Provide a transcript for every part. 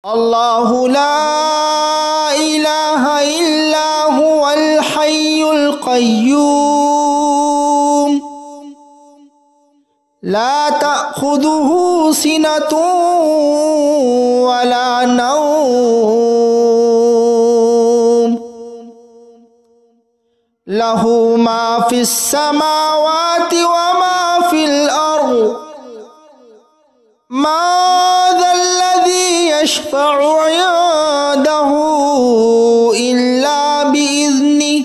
الله لا إله إلا هو الحي القيوم لا تأخذه سنة ولا نوم له ما في السماوات وما في الأرض ما ذا الذي يشفع عنده إلا بإذنه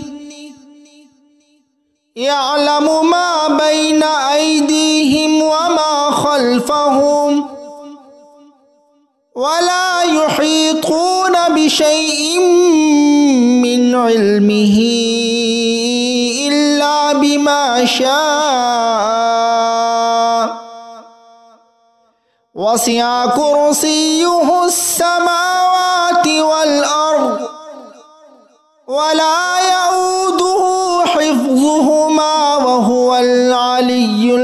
يعلم ما بين أيديهم وما خلفهم ولا يحيطون بشيء من علمه إلا بما شاء وسع كرسيه السماوات والأرض ولا يؤوده حفظهما وهو العلي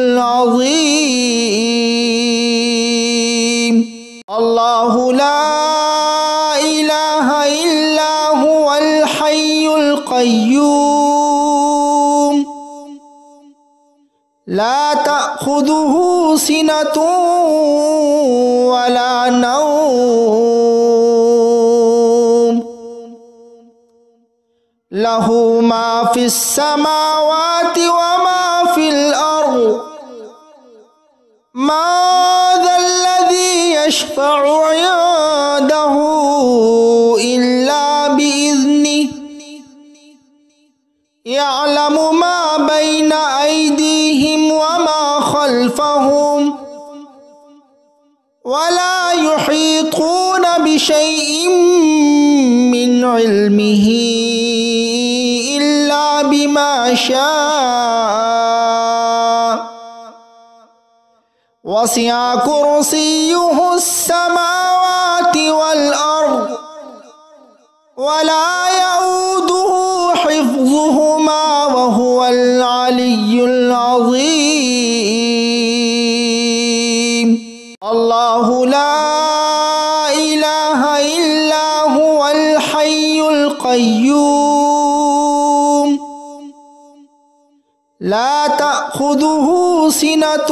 العظيم الله لا إله إلا هو الحي القيوم لا تأخذه سنة ولا نوم له ما في السماوات وما في الأرض ما ذا الذي يشفع عنده إلا بإذنه يعلم ما بين أيديهم وما خلفهم ولا يحيطون بشيء من علمه إلا بما شاء وسع كرسيه السماوات والأرض ولا يؤوده حفظهما وهو العلي العظيم الله لا إله إلا هو الحي القيوم لا تأخذه سنة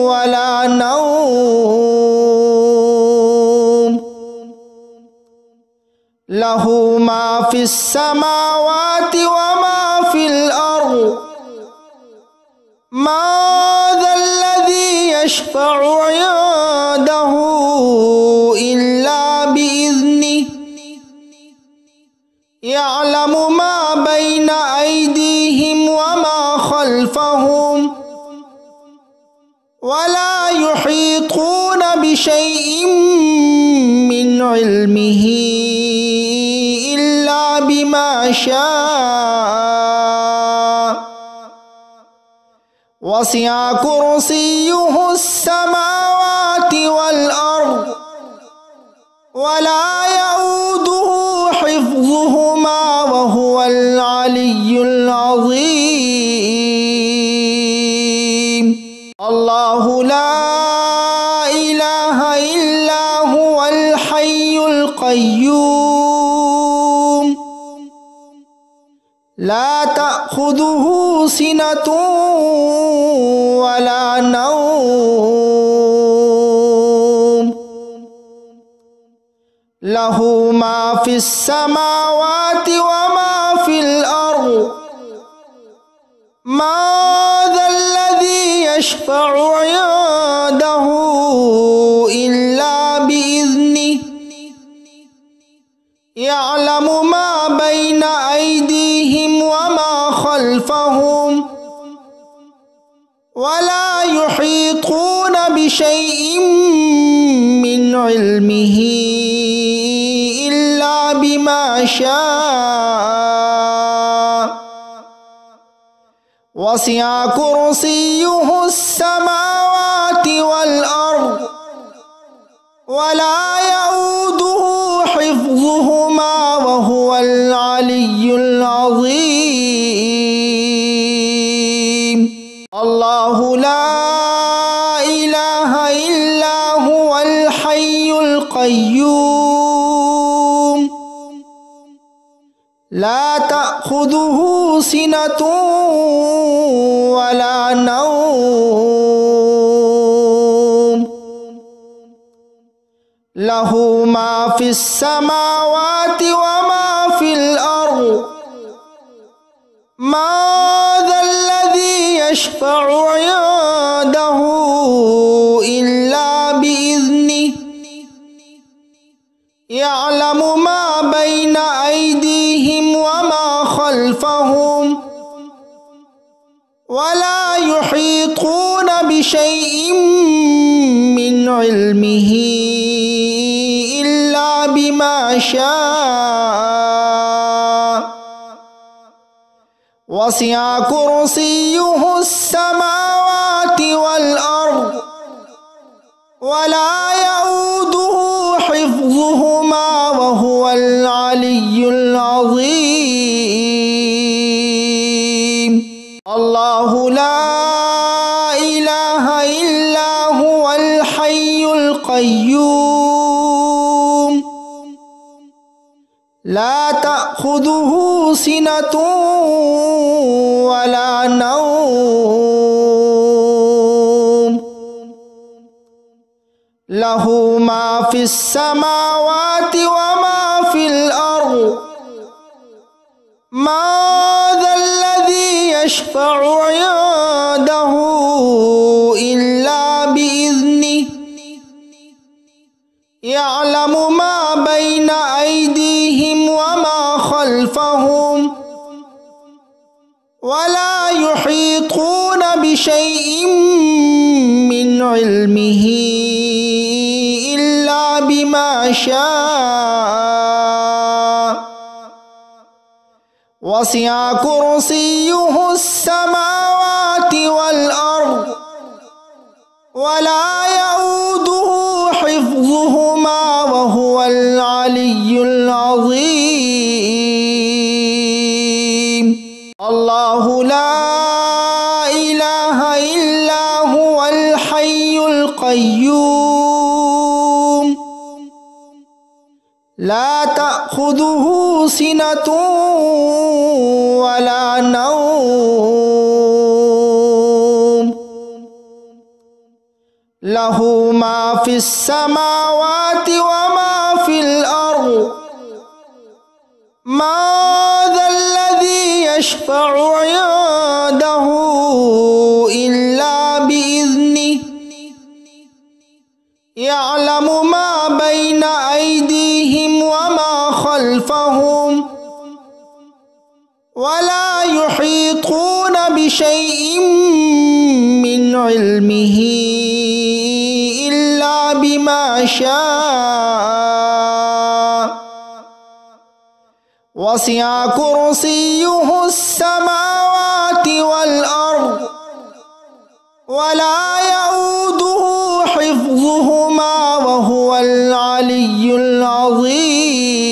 ولا نوم له ما في السماوات وما في الأرض ما ذا الذي يشفع عنده إلا بإذنه يعلم ما بين أيديهم وما خلفهم ولا يحيطون بشيء من علمه إلا بما شاء وسع كرسيه السماوات والأرض ولا يؤوده حفظهما وهو العلي العظيم الله لا إله إلا هو الحي القيوم لا تأخذه سنة ولا نوم له ما في السماوات وما في الأرض ما ذا الذي يشفع عنده إلا بإذنه يعلم ما بين أيديهم وما خلفهم ولا يحيطون بشيء من علمه إلا بما شاء وسع كرسيه السماوات والأرض ولا يؤوده حفظهما وهو العلي العظيم الله لا إله إلا هو الحي القيوم القيوم لا تأخذه سنة ولا نوم له ما في السماوات وما في الأرض ما ذا الذي يشفع عنده إلا بإذنه يعلم ما بين أيديهم وما خلفهم ولا يحيطون بشيء من علمه إلا بما شاء وسع كرسيه السماوات والأرض ولا يؤوده حفظهما وهو العلي العظيم الله لا إله إلا هو الحي القيوم لا تأخذه سنة ولا نوم له ما في السماوات وما في الأرض ما ذا الذي يشفع عنده إلا بإذنه يعلم ما بين أيديهم وما خلفهم ولا يحيطون بشيء من علمه إلا بما شاء وسع كرسيه السماوات والأرض ولا يؤوده حفظهما وهو العلي العظيم الله لا إله إلا هو الحي القيوم لا تأخذه سنة ولا نوم له ما في السماوات وما في الأرض ما ذا الذي يشفع عنده إلا بإذنه يعلم ما بين أيديهم وما خلفهم ولا يحيطون بشيء من علمه إلا بما شاء وسع كرسيه السماوات والأرض ولا يؤوده حفظهما وهو العلي العظيم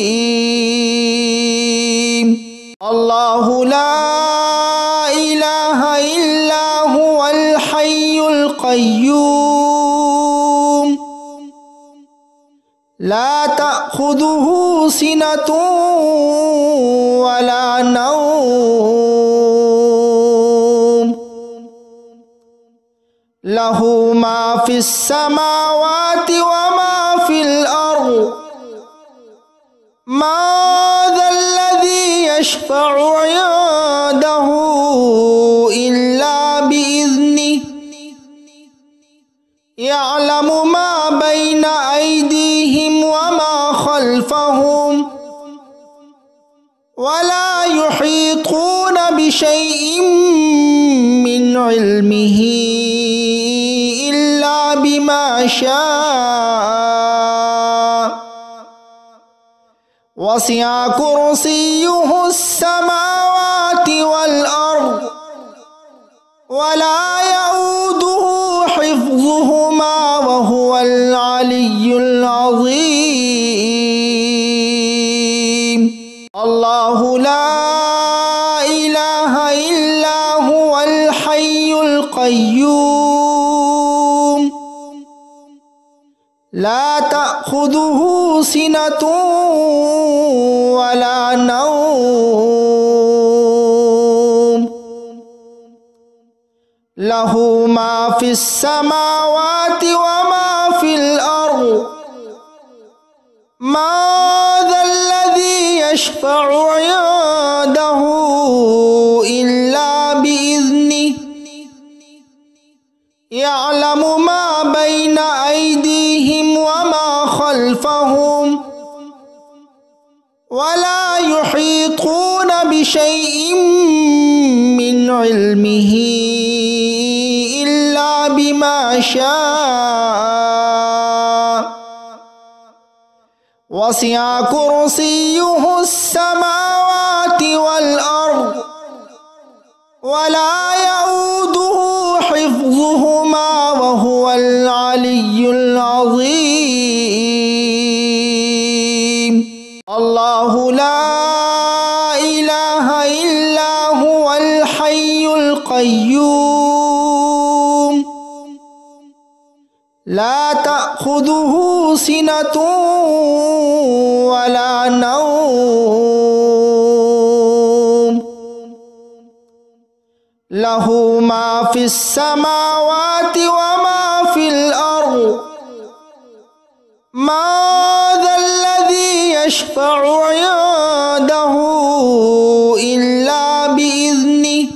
الله لا إله إلا هو الحي القيوم لا تأخذه سنة ولا نوم له ما في السماوات وما في الأرض ما ذا الذي يشفع عنده إلا بإذنه يعلم ما بين أيديهم وما خلفهم ولا يحيطون بشيء من علمه إلا بما شاء وسع كرسيه السماوات والأرض ولا يؤوده حفظهما وهو العلي العظيم الله لا إله إلا هو الحي القيوم لا تأخذه تأخذه سنة ولا نوم له ما في السماوات وما في الأرض ما ذا الذي يشفع عنده إلا بإذنه يعلم ما بين أيديهم وما خلفهم ولا يحيطون بشيء من علمه إلا بما شاء وسع كرسيه السماوات والأرض ولا يؤوده حفظهما وهو العلي العظيم الله لا إله إلا هو الحي القيوم لا تأخذه سنة ولا نوم له ما في السماوات وما في الأرض ما ذا الذي يشفع عنده إلا بإذنه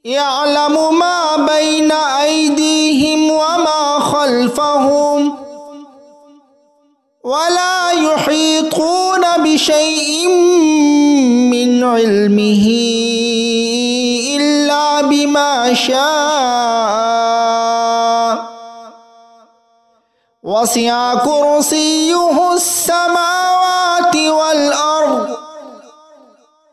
يعلم ما بين أيديهم وما خلفهم ولا يحيطون بشيء من علمه إلا بما شاء وسع كرسيه السماوات والأرض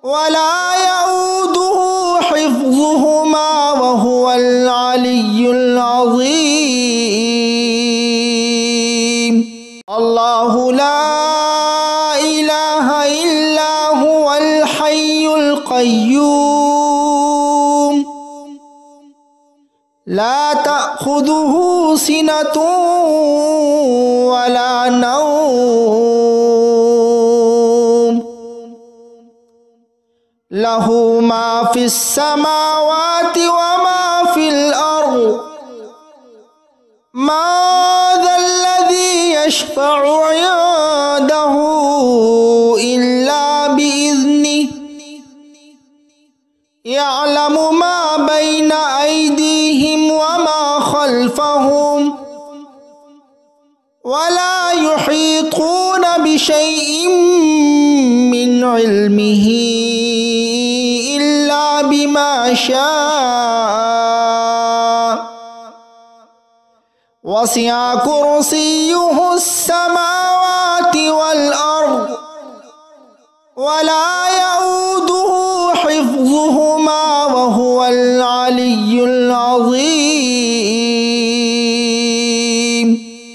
ولا يؤوده حفظهما وهو العلي العظيم الله لا إله إلا هو الحي القيوم لا تأخذه سنة ولا نوم له ما في السماوات وما في الأرض ما ذا الذي يشفع عنده إلا بإذنه يعلم ما بين أيديهم وما خلفهم ولا يحيطون بشيء من علمه إلا بما شاء وسع كرسيه السماوات والأرض ولا يؤوده حفظهما وهو العلي العظيم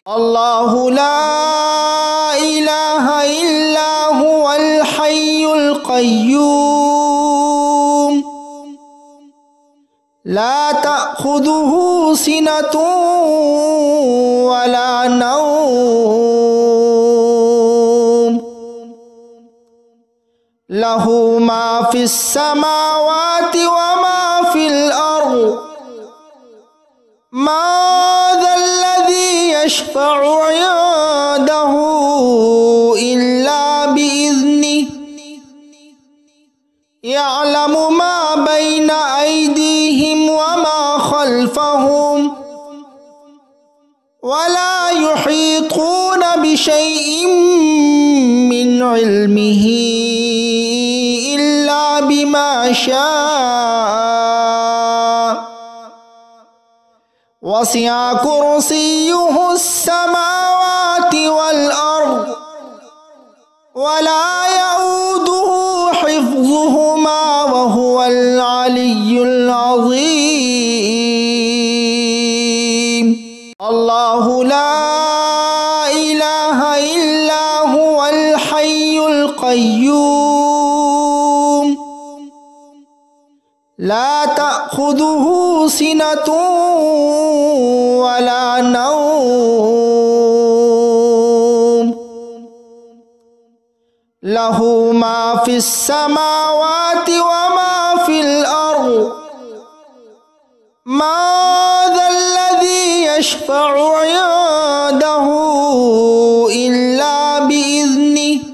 الله لا إله إلا هو الحي القيوم لا تأخذه سنة ولا نوم له ما في السماوات وما في الأرض ما ذا الذي يشفع عنده إلا بإذنه يعلم ما بين أيديهم وما خلفهم ولا يحيطون بشيء من علمه إلا بما شاء وسع كرسيه السماوات والأرض ولا يؤوده حفظهما وهو العلي العظيم الله لا إله إلا هو الحي القيوم لا تأخذه سنة ولا نوم লাহু মা ফিস সামাওয়াতি ওয়া মা ফিল আরদ মা যাল্লাযী ইয়াশফা'ু 'ইনদাহু ইল্লা বিইذনিহি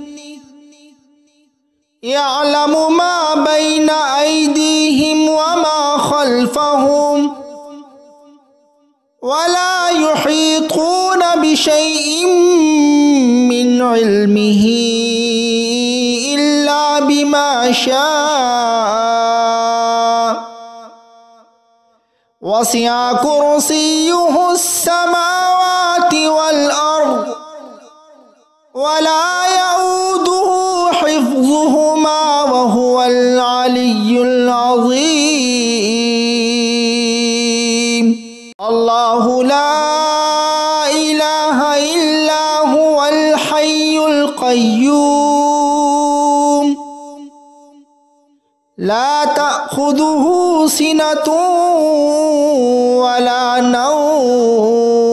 ইয়া'লামু মা বাইনা আইদিহিম ওয়া মা খালফাহুম ওয়া লা ইউহীতুনা বিশাইইন মিন ইলমিহি ইল্লা বিমা শাআ ওয়াসি'a কুরসিয়্যুহুস সামাওয়াতি ওয়াল আরদ ওয়া লা ইয়াউদুহু হিফযুহুমা ওয়া হুয়াল আলিয়্যুল আযীম। আল্লাহু লা ইলাহা ইল্লা হুয়াল হাইয়ুল কাইয়্যুম লা তা'খুযুহু সিনাতুন ওয়া লা নাওম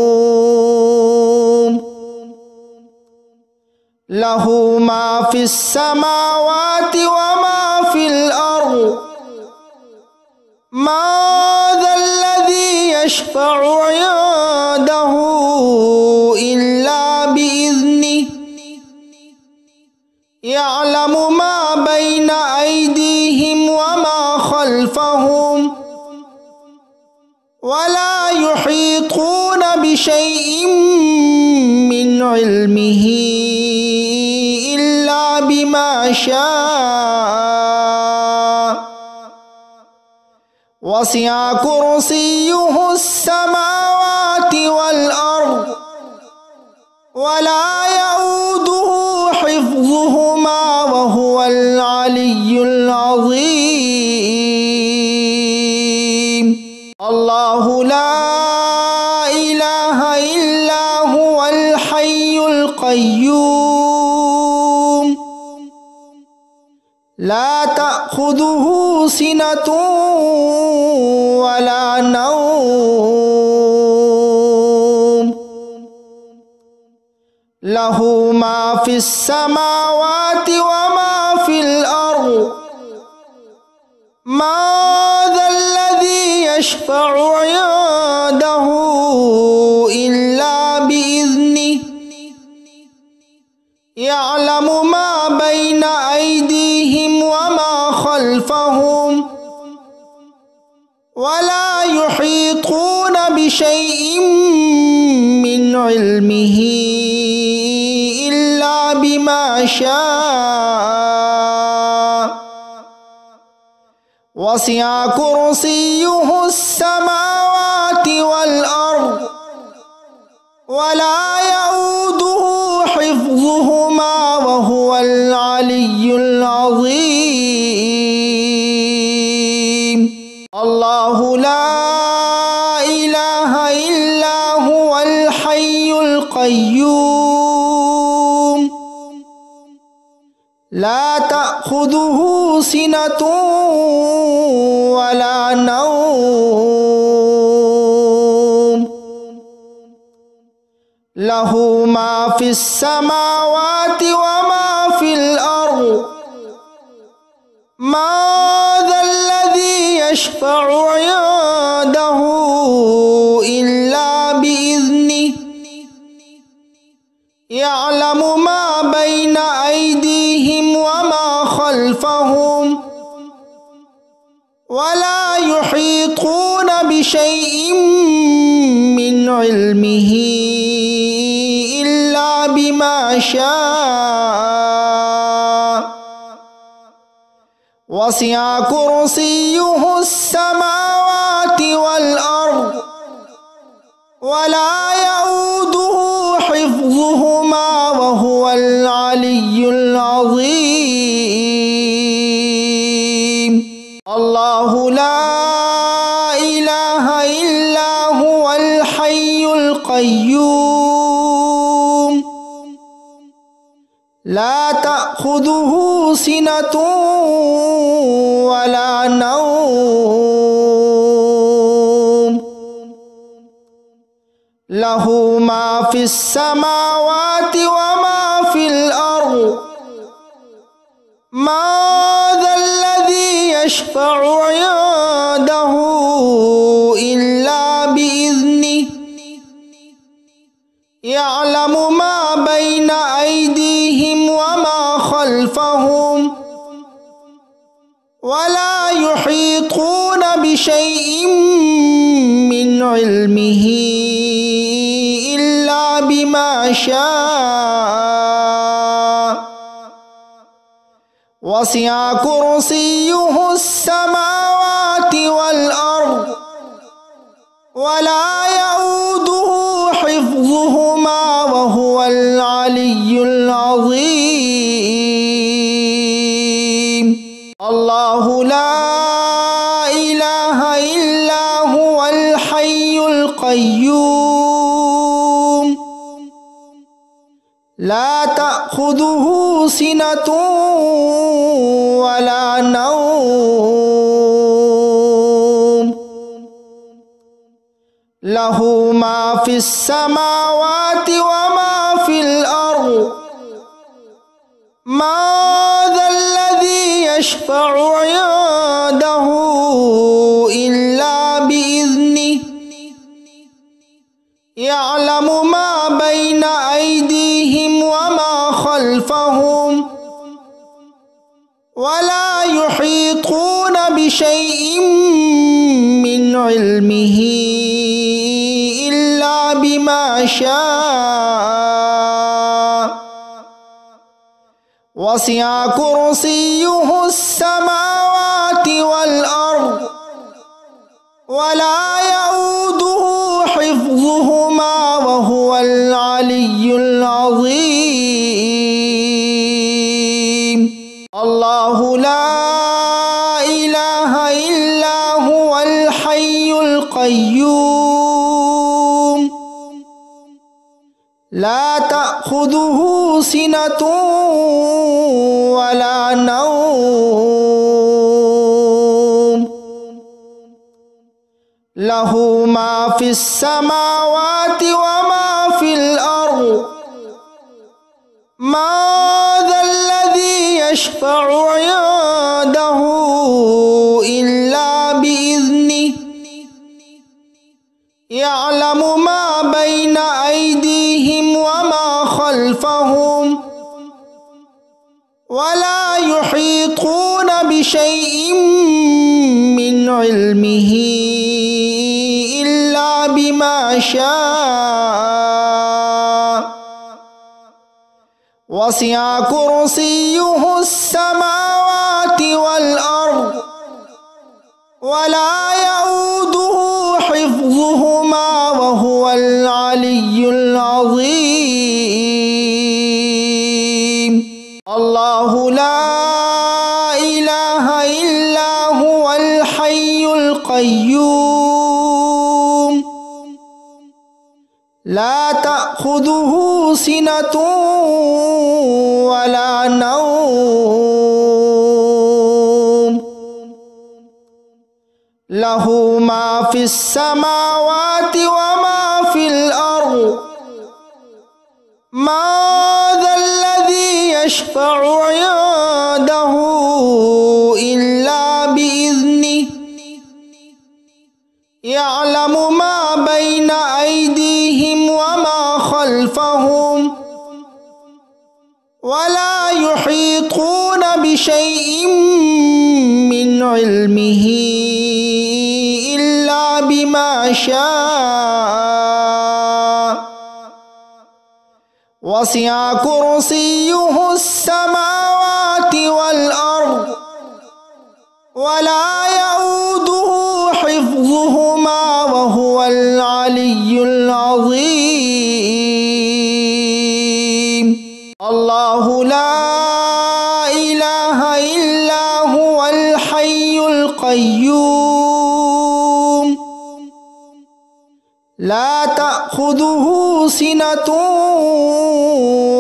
লাহু মা ফিস সামাওয়াতি ওয়া মা ফিল আরদ মা যাল্লাযী ইয়াশফা'ু 'ইনদাহু ইল্লা বিইذনিহি ইয়া'লামু মা বাইনা আইদিহিম ওয়া মা খালফাহুম ওয়া লা ইউহীতুনা বিশাইইন মিন ইলমিহি ইল্লা বিমা শাআ ওয়াসি'a কুরসিয়্যুহুস সামাওয়াতি ওয়াল আরদ ওয়া লা ইয়াউদুহু হিফযুহুমা ওয়া হুয়াল আলিয়্যুল আযীম। আল্লাহু লা ইলাহা ইল্লা হুয়াল হাইয়ুল কাইয়্যুম লা তা'খুযুহু সিনাতুন ওয়া লা নাওম লাহু মা ফিস সামাওয়াতি ওয়া মা ফিল আরদ মা যাল্লাযী ইয়াশফা'ু 'ইনদাহু ইল্লা বিইذনিহি ইয়া'লামু মা বাইনা আইদিহিম ওয়া মা খালফাহুম ওয়া লা ইউহীতুনা বিশাইইন মিন ইলমিহি ইল্লা বিমা শাআ ওয়াসি'a কুরসিয়্যুহুস সামাওয়াতি ওয়াল আরদ ওয়া লা ইয়াউদুহু হিফযুহুমা ওয়া হুয়াল আলিয়্যুল আযীম। আল্লাহু লা ইলাহা ইল্লা হুয়াল হাইয়ুল কাইয়্যুম লা তা'খুযুহু সিনাতুন ওয়া লা নাওম লাহু মা ফিস সামাওয়াতি ওয়া মা ফিল আরদ মা যাল্লাযী ইয়াশফা'ু 'ইনদাহু ইল্লা বিইذনিহি ইয়া'লামু মা বাইনা আইদিহিম ওয়া মা খালফাহুম ওয়া লা ইউহীতুনা বিশাইইন মিন ইলমিহি ইল্লা বিমা শাআ ওয়াসি'a কুরসিয়্যুহুস সামাওয়াতি ওয়াল আরদ ওয়া লা ইয়াউদুহু হিফযুহুমা ওয়া হুয়াল আলিয়্যুল আযীম। আল্লাহু লা ইলাহা ইল্লা হুয়াল হাইয়ুল কাইয়্যুম লা তা'খুযুহু সিনাতুন ওয়া লা নাওম লাহু মা ফিস সামাওয়াতি ওয়া মা ফিল আরদ ما ذا الذي يشفع عنده إلا بإذنه يعلم ما بين أيديهم وما خلفهم ولا يحيطون بشيء من علمه إلا بما شاء وسع كرسيه السماوات والأرض ولا يؤوده حفظهما وهو العلي العظيم. الله لا إله إلا هو الحي القيوم لا تأخذه سنة ولا نوم له ما في السماوات وما في الأرض ما ذا الذي يشفع عنده إلا بإذنه يعلم ما بين أيديهم وما خلفهم ولا يحيطون بشيء من علمه إلا بما شاء وسع كرسيه السماوات والأرض ولا يؤوده حفظهما وهو العلي العظيم. الله لا إله إلا هو الحي القيوم لا تأخذه سنة ولا نوم له ما في السماوات وما في الأرض ما ذا الذي يشفع عنده إلا بإذنه يعلم ما بين أيديهم وما خلفهم ولا يحيطون بشيء من علمه إلا بما شاء وسع كرسيه السماوات والأرض ولا يؤوده حفظهما وهو العلي العظيم. الله لا إله إلا هو الحي القيوم لا تأخذه سنة ولا نوم له ما في السماوات وما في الأرض ما ذا الذي يشفع عنده إلا بإذنه يعلم ما بين أيديهم وما خلفهم ولا يحيطون بشيء من علمه إلا بما شاء وسع كرسيه السماوات والأرض ولا يؤوده حفظهما وهو العلي العظيم. الله لا إله إلا هو الحي القيوم لا تأخذه سنة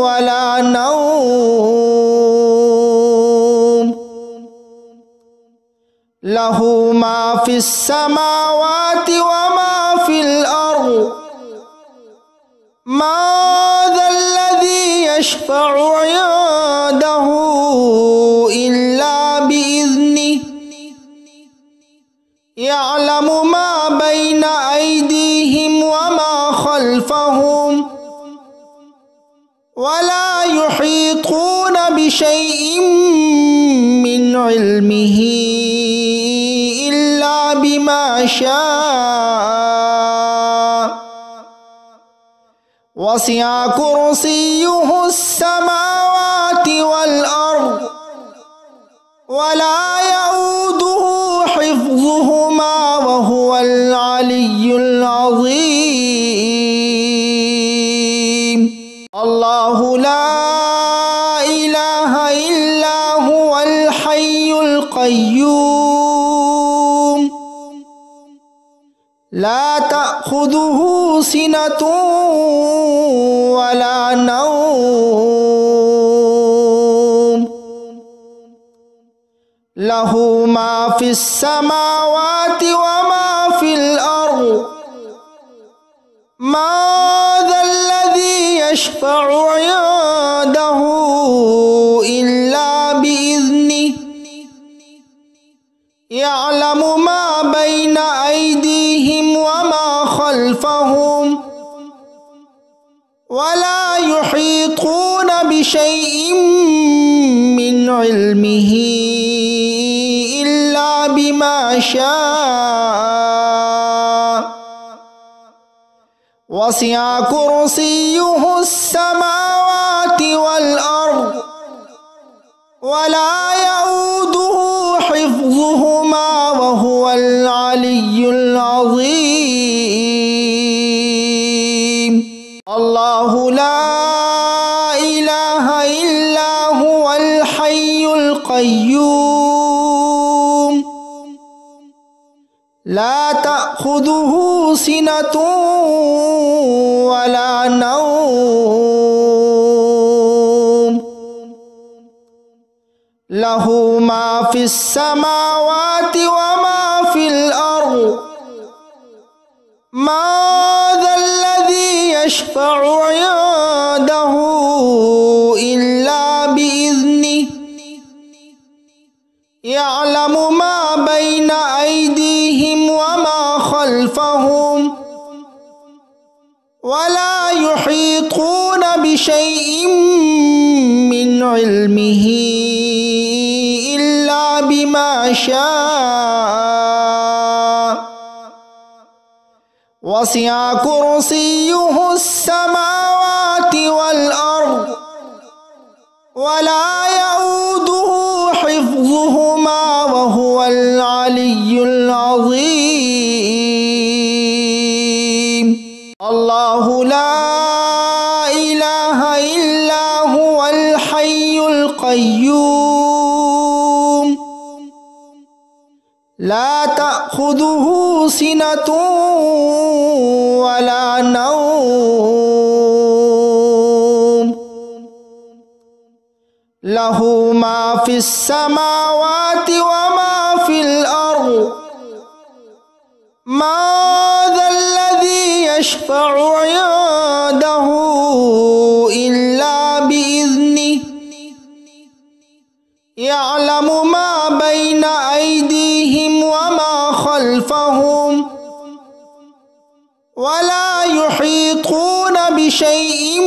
ولا نوم له ما في السماوات وما في الأرض ما ذا الذي يشفع عنده ولا يحيطون بشيء من علمه إلا بما شاء وسع كرسيه السماوات والأرض ولا يؤوده حفظهما وهو العلي العظيم الله لا إله إلا هو الحي القيوم لا تأخذه سنة ولا نوم له ما في السماوات وما في الأرض ما ذا الذي يشفع عنده إلا بإذنه يعلم ما بين أيديهم وما خلفهم ولا يحيطون بشيء من علمه إلا بما شاء وسع كرسيه السماوات والأرض ولا يؤوده حفظهما وهو العلي العظيم الله لا إله إلا هو الحي القيوم لا تأخذه سنة ولا نوم له ما في السماوات وما في الأرض ما ذا الذي يشفع عنده إلا بإذنه يعلم ما بين أيديهم وما خلفهم ولا يحيطون بشيء من علمه إلا بما شاء وسع كرسيه السماوات والأرض ولا يؤوده حفظهما وهو العلي العظيم الله لا إله إلا هو الحي القيوم لا تأخذه سنة ولا نوم له ما في السماوات وما في الأرض ما ذا الذي يشفع عنده إلا بإذنه يعلم ما بين أيديهم وما خلفهم ولا يحيطون بشيء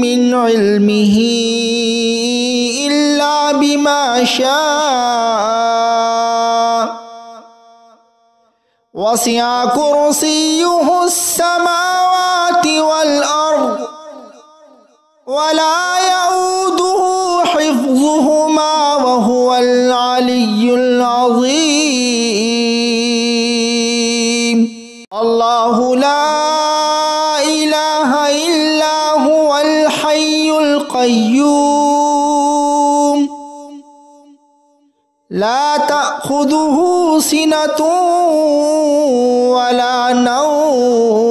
من علمه إلا بما شاء وسع كرسيه السماوات والأرض ولا يؤوده حفظهما وهو العلي العظيم الله لا إله إلا هو الحي القيوم لا تأخذه سنة ولا نوم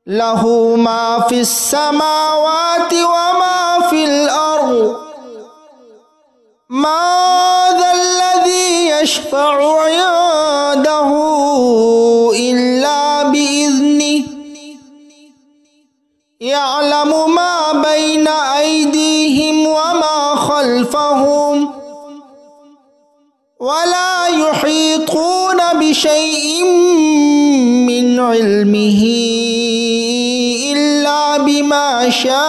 له ما في السماوات وما في الأرض ما ذا الذي يشفع عنده إلا بإذنه يعلم ما بين أيديهم وما خلفهم ولا يحيطون بشيء من علمه إلا بما شاء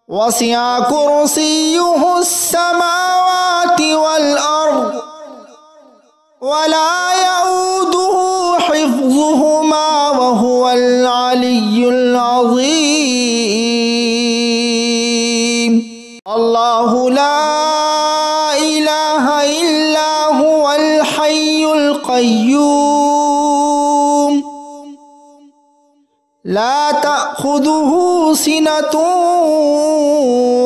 وسع كرسيه السماوات والأرض ولا يؤوده حفظهما وهو العلي العظيم الله لا إله إلا هو الحي القيوم لا تأخذه سنة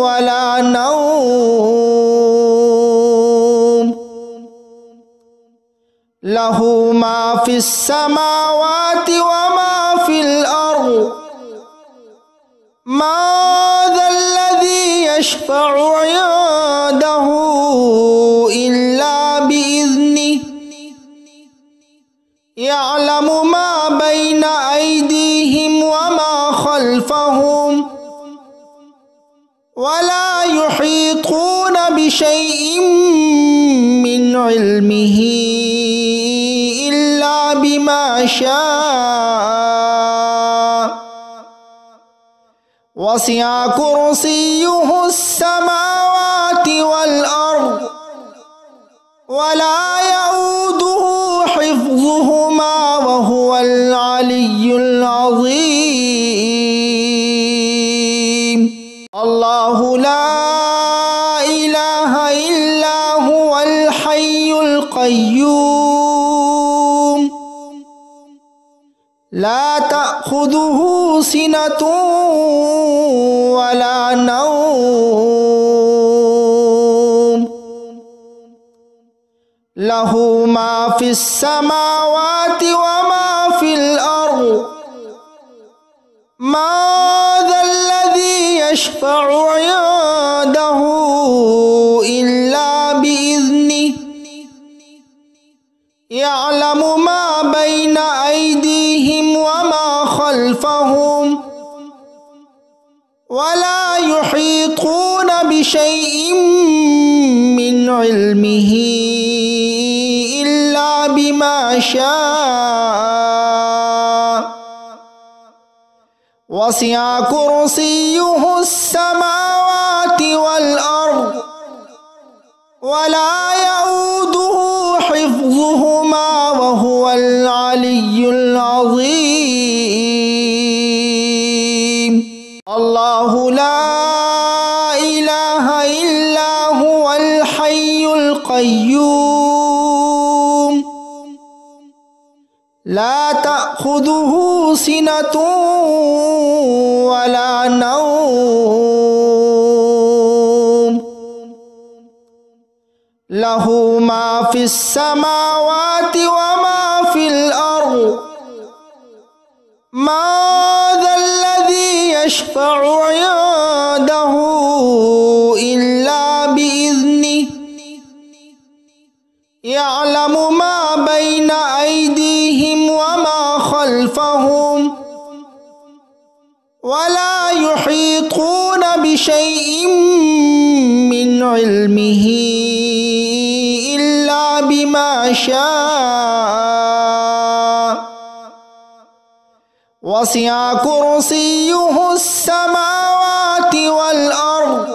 ولا نوم له ما في السماوات وما في الأرض ما ذا الذي يشفع عنده إلا بإذنه يعلم ما بين أيديهم وما خلفهم ولا يحيطون بشيء من علمه إلا بما شاء وسع كرسيه السماوات والأرض ولا يؤوده حفظهما وهو العلي العظيم الله لا إله إلا هو الحي القيوم لا تأخذه سنة ولا نوم له ما في السماوات وما في الأرض ما ذا الذي يشفع عنده إلا بإذنه يعلم ما بين أيديهم وما خلفهم ولا يحيطون بشيء من علمه إلا بما شاء وسع كرسيه السماوات والأرض ولا يؤوده حفظهما وهو العلي العظيم الله لا إله إلا هو الحي القيوم لا تأخذه سنة ولا نوم له ما في السماوات وما في الأرض ما ذا الذي يشفع عنده إلا بإذنه يعلم ما بين أيديهم وما خلفهم ولا يحيطون بشيء من علمه إلا بما شاء وسع كرسيه السماوات والأرض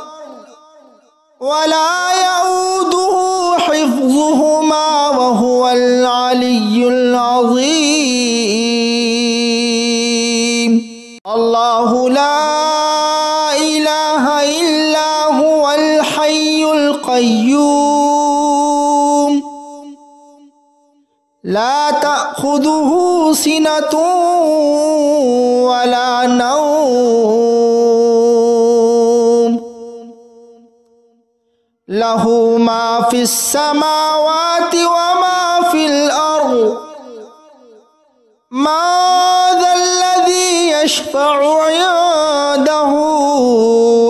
ولا يؤوده حفظهما وهو العلي العظيم الله لا إله إلا هو الحي القيوم لا تأخذه سنة ولا نوم له ما في السماوات وما في الأرض ما ذا الذي يشفع عنده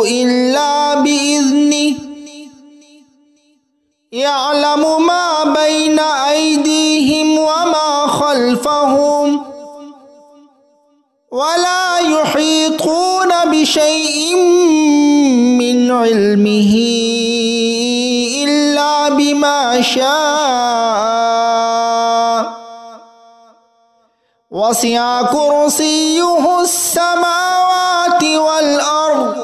إلا بإذنه يعلم ما بين أيديهم وما خلفهم ولا يحيطون بشيء من علمه إلا بما شاء وسع كرسيه السماوات والأرض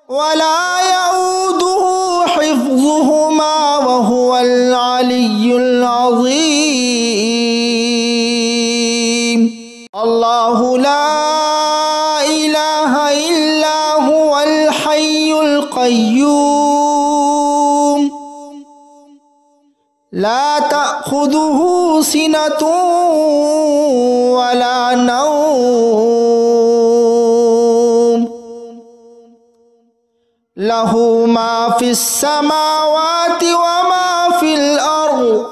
ولا يؤوده حفظهما وهو العلي العظيم. الله لا إله إلا هو الحي القيوم لا تأخذه سنة ولا نوم له ما في السماوات وما في الأرض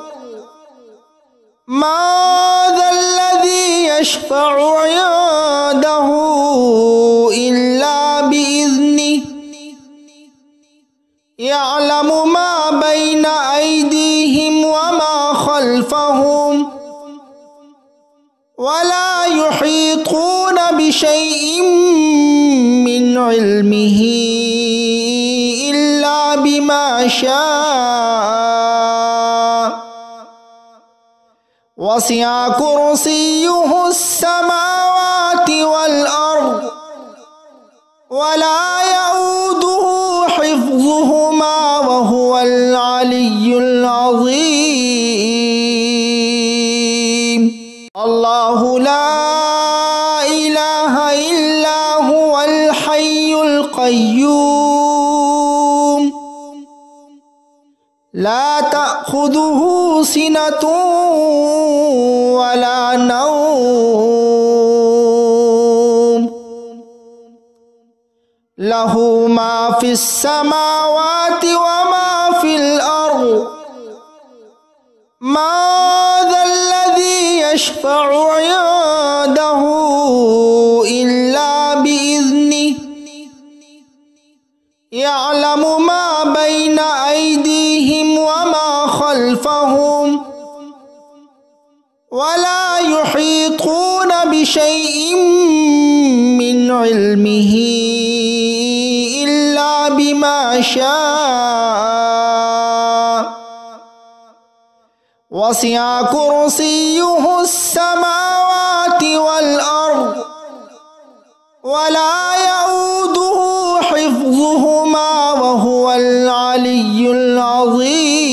ما ذا الذي يشفع عنده إلا بإذنه يعلم ما بين أيديهم وما خلفهم ولا يحيطون بشيء من علمه إلا بما شاء وسع كرسيه السماوات والأرض ولا يؤوده حفظهما وهو العلي العظيم. الله لا إله إلا هو الحي القيوم لا تأخذه سنة ولا نوم له ما في السماوات وما في الأرض ما ذا الذي يشفع عنده إلا بإذنه يعلم ما بين أيديهم وما خلفهم ولا يحيطون بشيء من علمه إلا بما شاء وسع كرسيه السماوات والأرض ولا يؤوده حفظهما وهو العلي العظيم.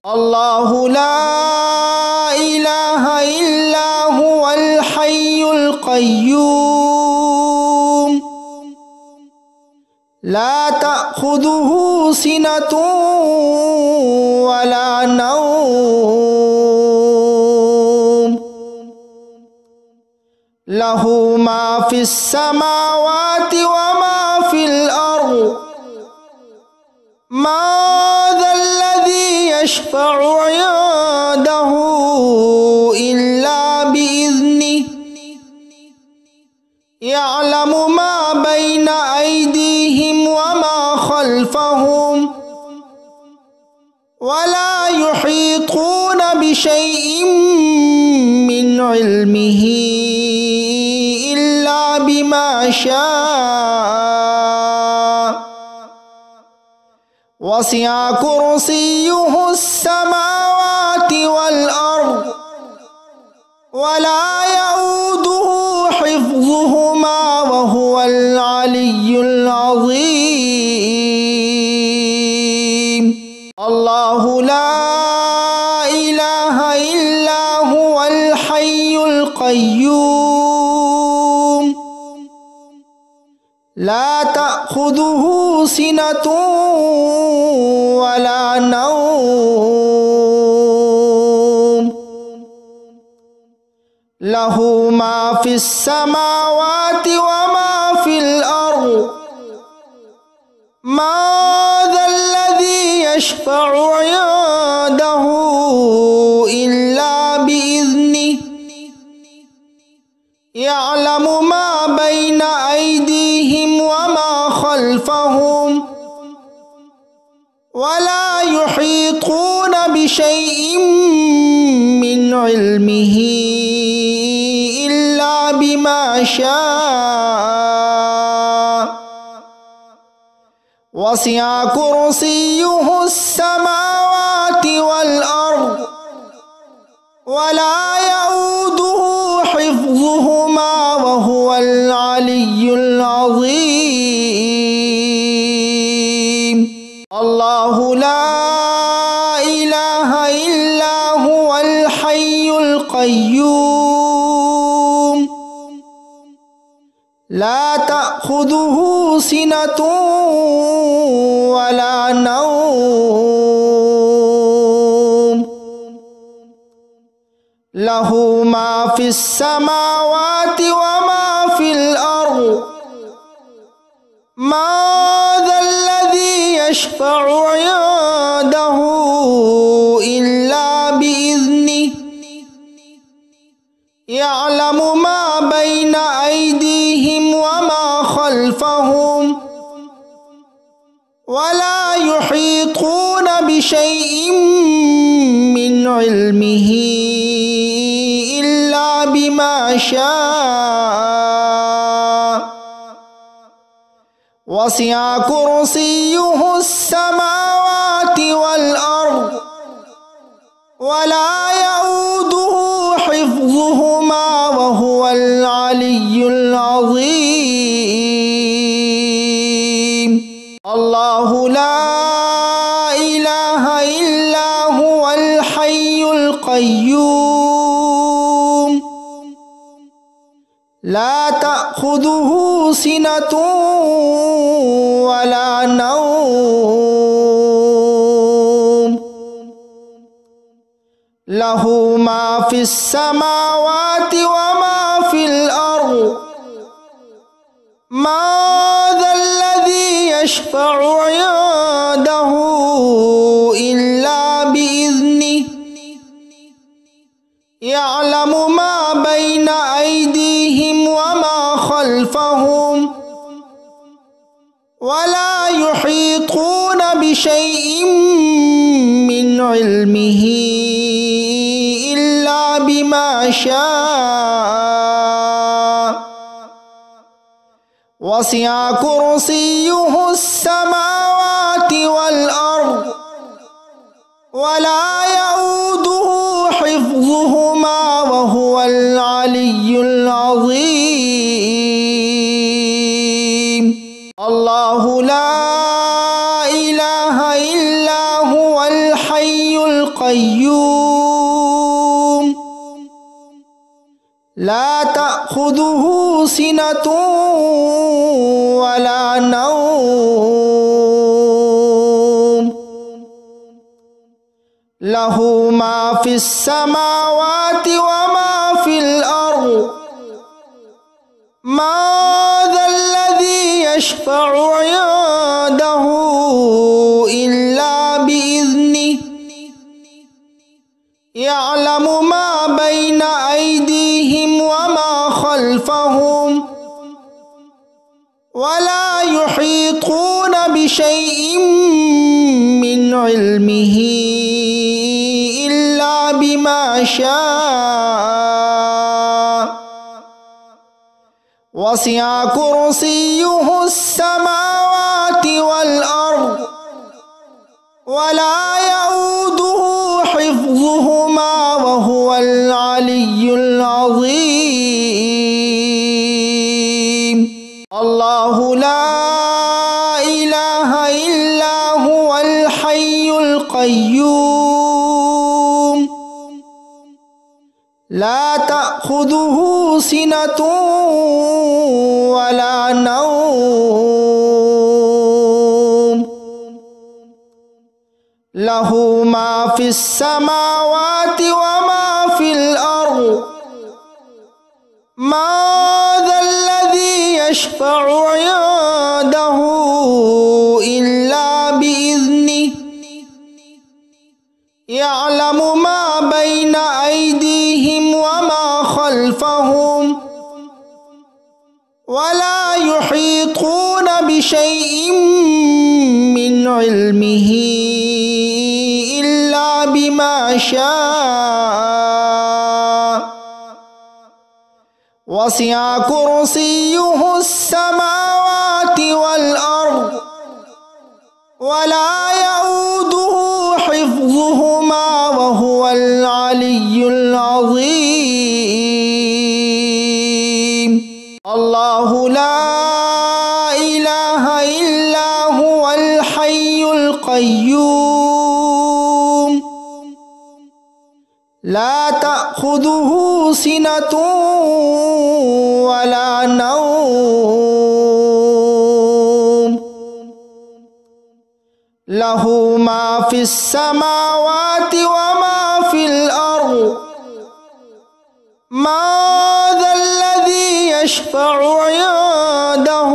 الله لا إله إلا هو الحي القيوم لا تأخذه سنة ولا نوم له ما في السماوات وما في الأرض ما ذا الذي يشفع عنده إلا بإذنه يعلم ما بين أيديهم وما خلفهم ولا يحيطون بشيء من علمه إلا بما شاء وسع كرسيه السماوات والأرض ولا يؤوده حفظهما وهو العلي العظيم. الله لا إله إلا هو الحي القيوم لا تأخذه سنة ولا نوم له ما في السماوات وما في الأرض ما ذا الذي يشفع عنده إلا بإذنه يعلم ما بين أيديهم وما خلفهم ولا يحيطون بشيء من علمه إلا بما شاء وسع كرسيه السماوات والأرض إله إلا هو الحي القيوم لا تأخذه سنة ولا نوم له ما في السماوات وما في الأرض من ذا الذي يشفع عنده إلا بإذنه يعلم ما بين أيديهم وما خلفهم ولا يحيطون بشيء من علمه إلا بما شاء وسع كرسيه السماوات والأرض ولا يؤوده حفظهما وهو العلي العظيم الله لا إله إلا هو الحي القيوم لا تأخذه سنة ولا نوم له ما في السماوات وما في الأرض من ذا الذي يشفع عنده إلا بإذنه يعلم ما بين أيديهم وما خلفهم ولا يحيطون بشيء من علمه إلا بما شاء وسع كرسيه السماوات والأرض ولا يؤوده حفظهما وهو العلي العظيم الله لا إله إلا هو الحي القيوم لا تأخذه سنة ولا نوم له ما في السماوات وما في الأرض من ذا الذي يشفع عنده إلا بإذنه يعلم ما بين أيديهم وما خلفهم ولا يحيطون بشيء من علمه إلا بما شاء وسع كرسيه السماوات والأرض ولا يؤوده حفظهما وهو العلي العظيم الله لا إله إلا هو الحي القيوم لا تأخذه سنة ولا نوم له ما في السماوات وما في الأرض من ذا الذي يشفع عنده إلا بإذنه يعلم ما بين أيديهم وما خلفهم ولا يحيطون بشيء من علمه إلا بما شاء وسع كرسيه السماوات والأرض ولا يؤوده حفظهما وهو العلي العظيم الله لا إله إلا هو الحي القيوم لا تأخذه سنة ولا نوم له ما في السماوات وما في الأرض ما ذا الذي يشفع عنده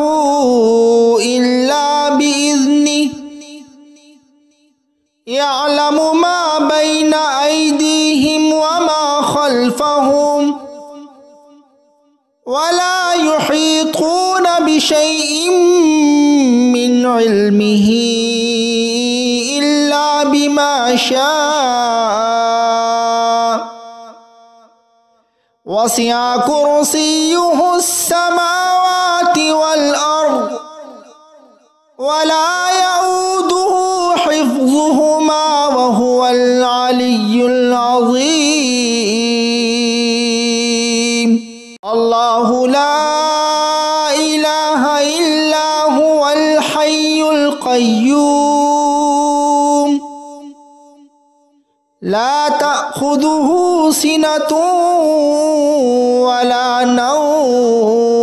إلا بإذنه يعلم ما بين أيديهم وما خلفهم ولا يحيطون بشيء من علمه إلا بما شاء وسع كرسيه السماوات والأرض ولا يؤوده حفظهما وهو العلي العظيم الله لا إله إلا هو الحي القيوم لا تأخذه سنة ولا نوم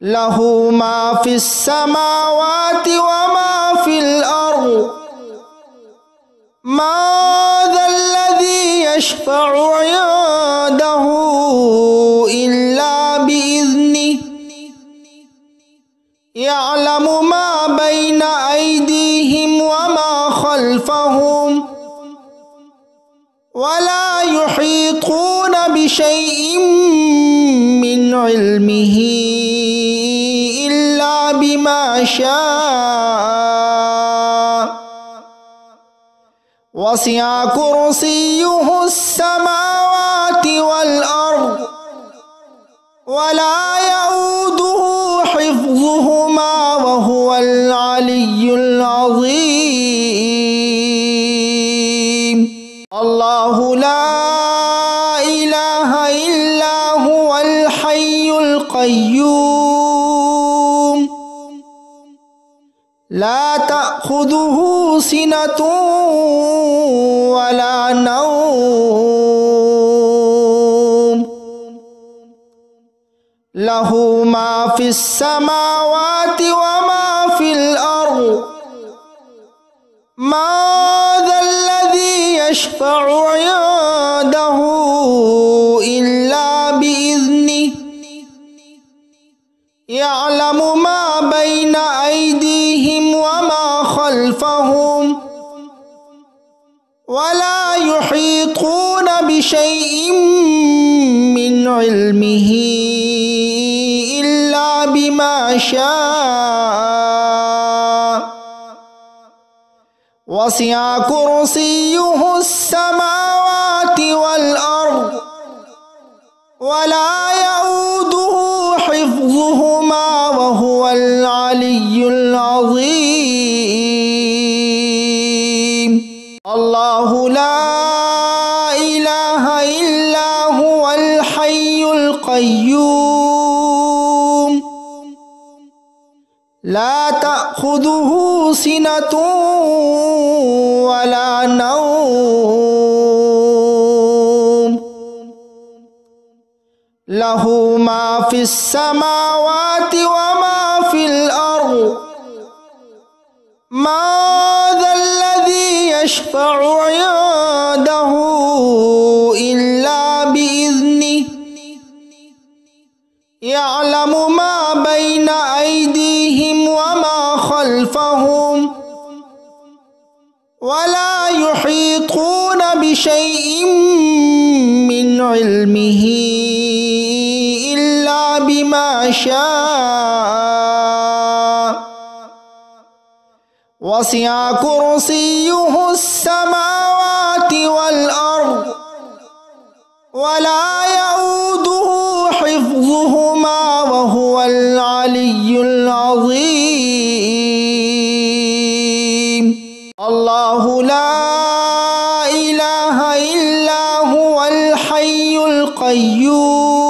له ما في السماوات وما في الأرض ما ذا الذي يشفع عنده إلا بإذنه يعلم ما بين أيديهم وما خلفهم ولا يحيطون بشيء من علمه إلا بما شاء وسع كرسيه السماوات والأرض ولا يؤوده حفظهما وهو العلي العظيم الله لا إله إلا هو الحي القيوم لا تأخذه سنة ولا نوم له ما في السماوات وما في الأرض ما ذا الذي يشفع عنده إلا بإذنه يعلم ما بين أيديهم وما خلفهم ولا يحيطون بشيء من علمه إلا بما شاء وسع كرسيه السماوات والأرض ولا يؤوده حفظهما وهو العلي العظيم الله لا إله إلا هو الحي القيوم لا تأخذه سنة ولا نوم له ما في السماوات وما في الأرض ما ذا الذي يشفع عنده إلا بإذنه يعلم ما بين أيديهم وما خلفهم ولا يحيطون بشيء من علمه إلا بما شاء وسع كرسيه السماوات والأرض ولا يؤوده حفظهما وهو العلي العظيم الله لا إله إلا هو الحي القيوم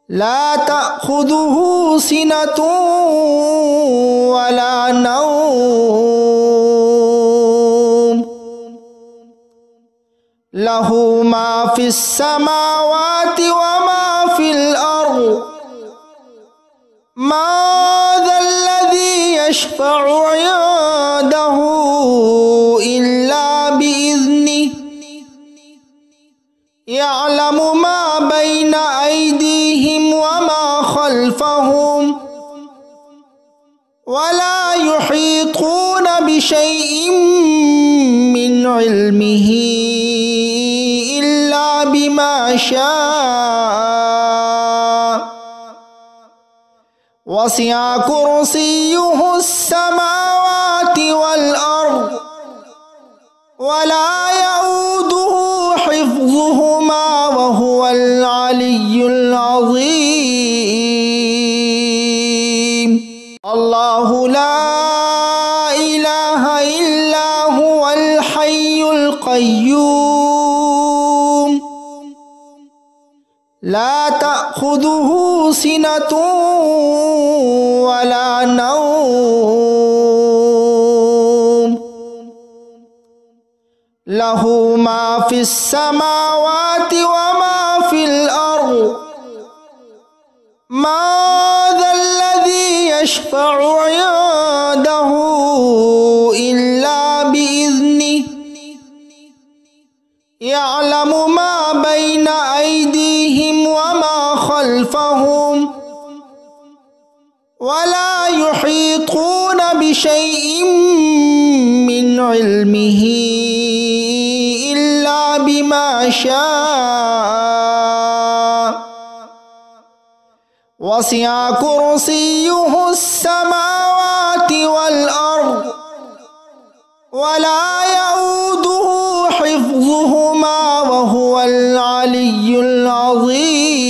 لا تأخذه سنة ولا نوم له ما في السماوات وما في الأرض من ذا الذي يشفع عنده إلا بإذنه يعلم ما بين أيديهم وما خلفهم ولا يحيطون بشيء من علمه إلا بما شاء وسع كرسيه السماوات والأرض ولا يؤوده حفظهما وهو العلي العظيم الله لا إله إلا هو الحي القيوم لا تأخذه سنة ولا نوم له ما في السماوات وما في الأرض من ذا الذي يشفع عنده إلا بإذنه يعلم ما بين أيديهم وما خلفهم ولا يحيطون بشيء من علمه إلا بما شاء وسع كرسيه السماوات والأرض ولا يؤوده حفظهما وهو العلي العظيم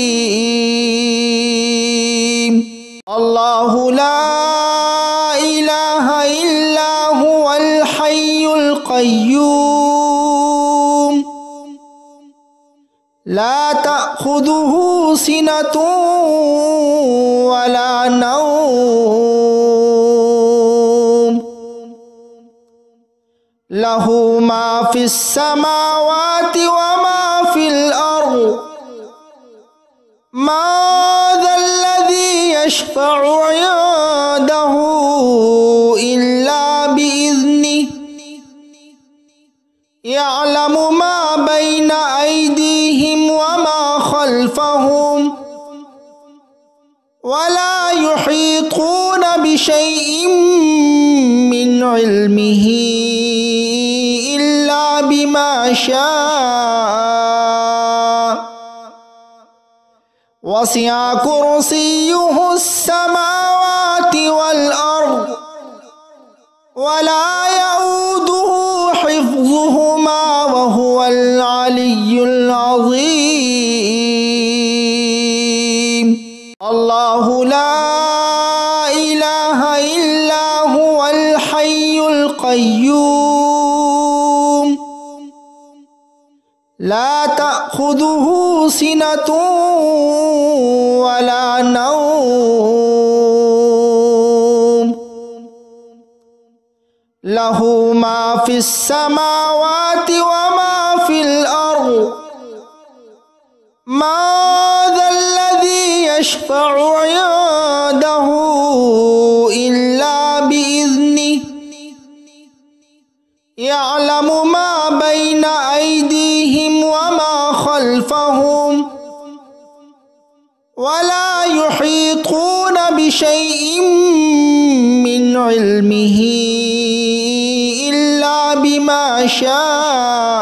الله لا إله إلا هو الحي القيوم لا تأخذه سنة ولا نوم له ما في السماوات وما في الأرض من ذا الذي يشفع عنده إلا بإذنه يعلم ما بين أيديهم وما خلفهم ولا يحيطون بشيء من علمه إلا بما شاء وسع كرسيه السماوات والأرض ولا يؤوده حفظهما وهو العلي العظيم الله لا إله إلا هو الحي القيوم لا تأخذه سنة ولا نوم له ما في السماوات وما في الأرض من ذا الذي يشفع عنده إلا بإذنه يعلم ما بين أيديهم وما خلفهم ولا يحيطون بشيء من علمه إلا بما شاء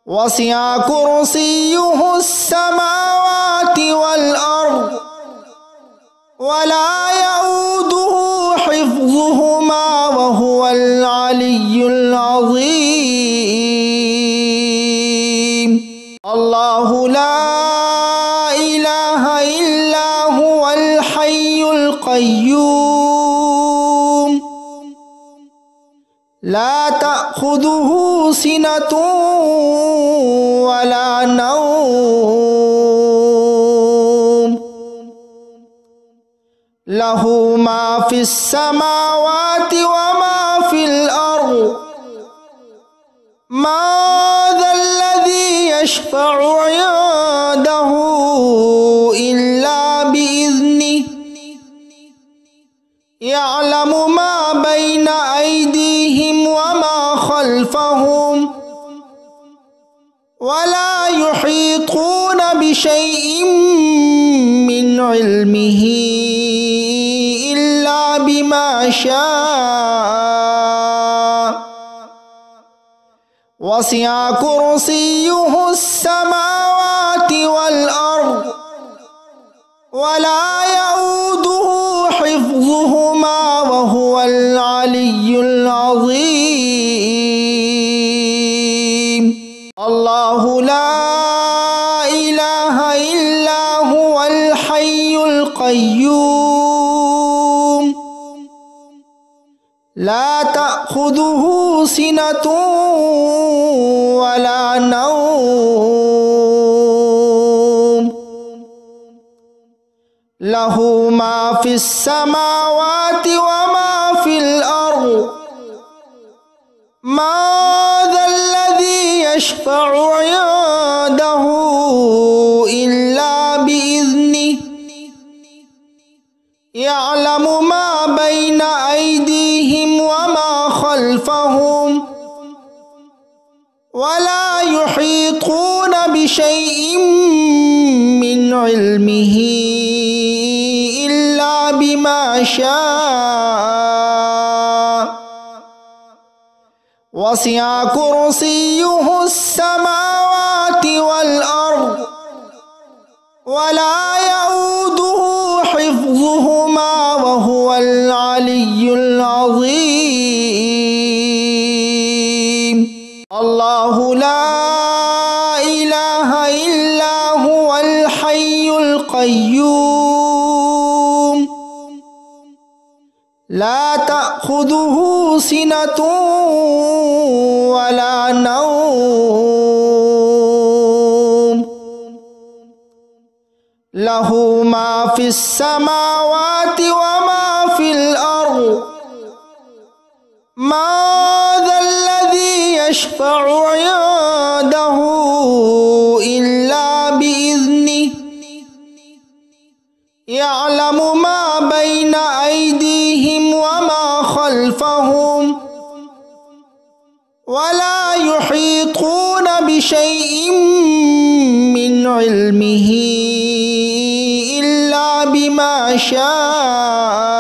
وسع كرسيه السماوات والأرض ولا يؤوده حفظهما وهو العلي العظيم الله لا إله إلا هو الحي القيوم لا تأخذه سنة ولا نوم له ما في السماوات وما في الأرض ما ذا الذي يشفع عنده إلا بإذنه يعلم ما بين أيديهم وما خلفهم ولا يحيطون بشيء من علمه إلا بما شاء وسع كرسيه السماوات والأرض ولا يؤوده حفظهما وهو العلي العظيم. الله لا إله إلا هو الحي القيوم لا تأخذه سنة ولا نوم له ما في السماوات وما في الأرض ما ذا الذي يشفع عنده إلا بإذنه يعلم ما بين أيديهم وما خلفهم ولا يحيطون بشيء من علمه إلا بما شاء وسع كرسيه السماوات والأرض ولا يؤوده حفظهما وهو العلي العظيم. الله لا إله إلا هو الحي القيوم لا تأخذه سنة ولا نوم له ما في السماوات وما في الأرض ما ذا الذي يشفع عنده إلا بإذنه يعلم ما بين أيديهم وما خلفهم ولا يحيطون بشيء من علمه إلا بما شاء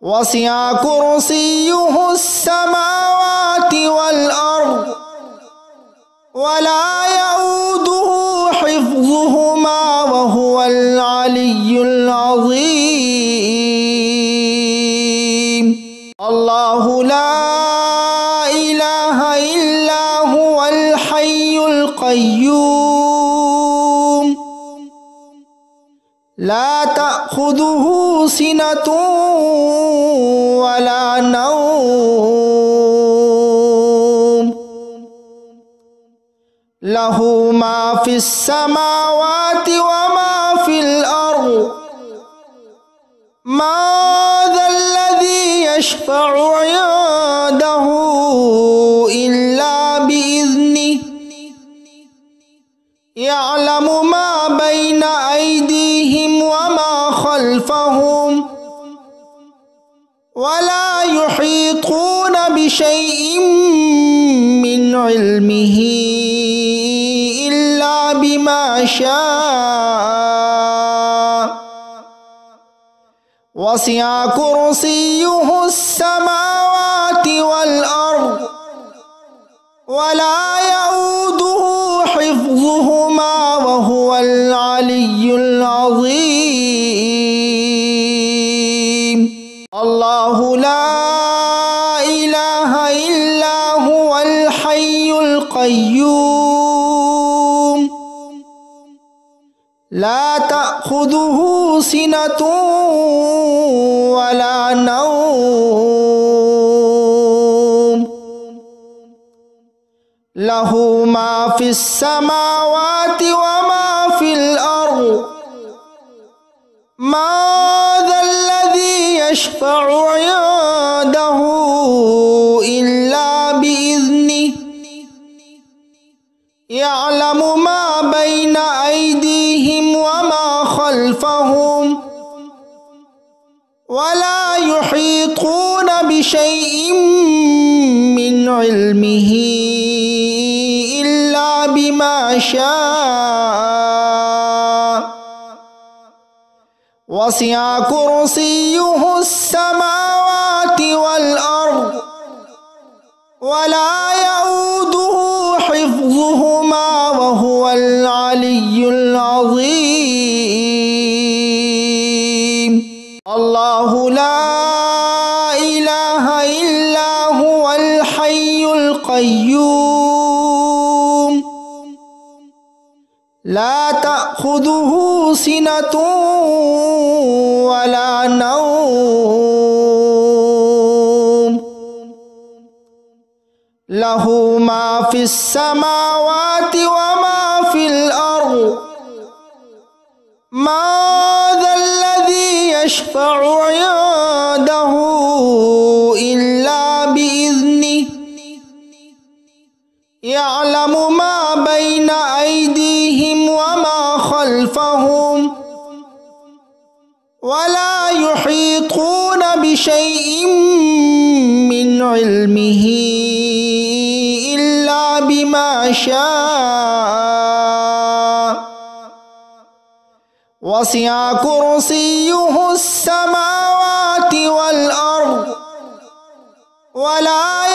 وسع كرسيه السماوات والأرض ولا يؤوده حفظهما وهو العلي العظيم. الله لا إله إلا هو الحي القيوم لا تأخذه سنة ولا نوم له ما في السماوات وما في الأرض ما ذا الذي يشفع عنده إلا بإذنه يعلم ما بين أيديهم وما خلفهم ولا يحيطون بشيء من علمه إلا بما شاء وسع كرسيه السماوات والأرض ولا يؤوده حفظهما وهو العلي العظيم. الله لا إله إلا هو الحي القيوم لا تأخذه سنة ولا نوم له ما في السماوات وما في الأرض ما ذا الذي يشفع عنده إلا خلفهم ولا يحيطون بشيء من علمه إلا بما شاء وسع كرسيه السماوات والأرض ولا يؤوده حفظهما وهو العلي العظيم الله لا إله إلا هو الحي القيوم لا تأخذه سنة ولا نوم له ما في السماوات وما في الأرض ما ذا الذي يشفع عنده إلا بإذنه يعلم ما بين أيديهم وما خلفهم ولا يحيطون بشيء من علمه إلا بما شاء وسع كرسيه السماوات والأرض ولا